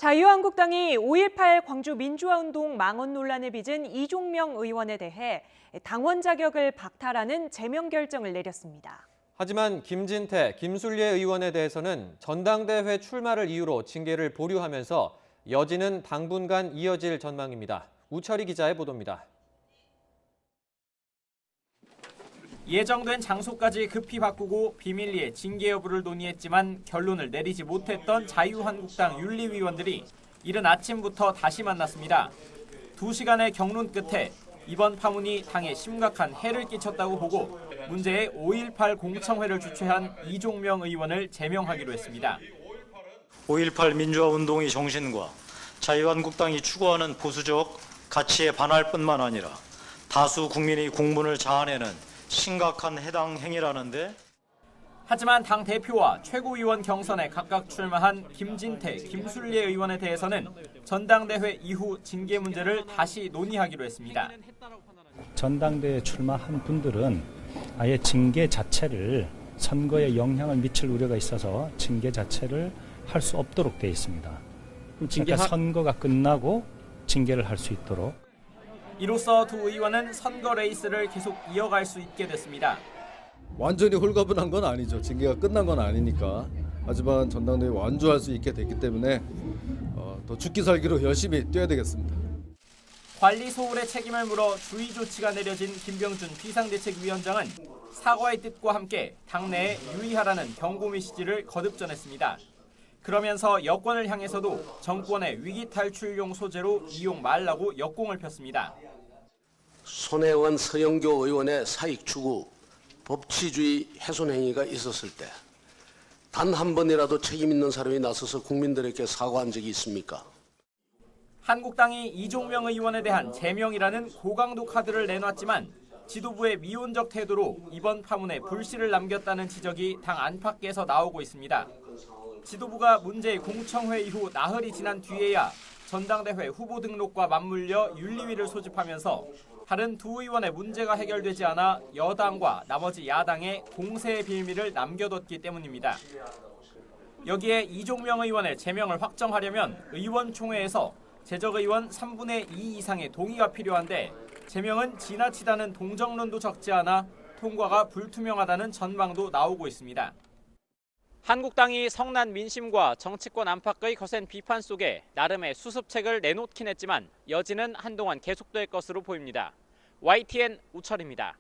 자유한국당이 5.18 광주 민주화운동 망언 논란을 빚은 이종명 의원에 대해 당원 자격을 박탈하는 제명 결정을 내렸습니다. 하지만 김진태, 김순례 의원에 대해서는 전당대회 출마를 이유로 징계를 보류하면서 여지는 당분간 이어질 전망입니다. 우철희 기자의 보도입니다. 예정된 장소까지 급히 바꾸고 비밀리에 징계 여부를 논의했지만 결론을 내리지 못했던 자유한국당 윤리위원들이 이른 아침부터 다시 만났습니다. 2시간의 경론 끝에 이번 파문이 당에 심각한 해를 끼쳤다고 보고 문제의 5.18 공청회를 주최한 이종명 의원을 제명하기로 했습니다. 5.18 민주화운동의 정신과 자유한국당이 추구하는 보수적 가치에 반할 뿐만 아니라 다수 국민의 공분을 자아내는 심각한 해당 행위라는데. 하지만 당 대표와 최고위원 경선에 각각 출마한 김진태, 김순례 의원에 대해서는 전당대회 이후 징계 문제를 다시 논의하기로 했습니다. 전당대회에 출마한 분들은 아예 징계 자체를 선거에 영향을 미칠 우려가 있어서 징계 자체를 할 수 없도록 되어 있습니다. 그러니까 선거가 끝나고 징계를 할 수 있도록. 이로써 두 의원은 선거 레이스를 계속 이어갈 수 있게 됐습니다. 완전히 홀가분한 건 아니죠. 징계가 끝난 건 아니니까. 하지만 전당대회 완주할 수 있게 됐기 때문에 더 죽기 살기로 열심히 뛰어야 되겠습니다. 관리 소홀의 책임을 물어 주의 조치가 내려진 김병준 비상대책위원장은 사과의 뜻과 함께 당내에 유의하라는 경고 메시지를 거듭 전했습니다. 그러면서 여권을 향해서도 정권의 위기 탈출용 소재로 이용 말라고 역공을 폈습니다. 손혜원 서영교 의원의 사익 추구, 법치주의 훼손 행위가 있었을 때 단 한 번이라도 책임 있는 사람이 나서서 국민들에게 사과한 적이 있습니까? 한국당이 이종명 의원에 대한 제명이라는 고강도 카드를 내놨지만 지도부의 미온적 태도로 이번 파문에 불씨를 남겼다는 지적이 당 안팎에서 나오고 있습니다. 지도부가 문제의 공청회 이후 나흘이 지난 뒤에야 전당대회 후보 등록과 맞물려 윤리위를 소집하면서 다른 두 의원의 문제가 해결되지 않아 여당과 나머지 야당의 공세의 빌미를 남겨뒀기 때문입니다. 여기에 이종명 의원의 제명을 확정하려면 의원총회에서 재적의원 3분의 2 이상의 동의가 필요한데 제명은 지나치다는 동정론도 적지 않아 통과가 불투명하다는 전망도 나오고 있습니다. 한국당이 성난 민심과 정치권 안팎의 거센 비판 속에 나름의 수습책을 내놓긴 했지만 여지는 한동안 계속될 것으로 보입니다. YTN 우철입니다.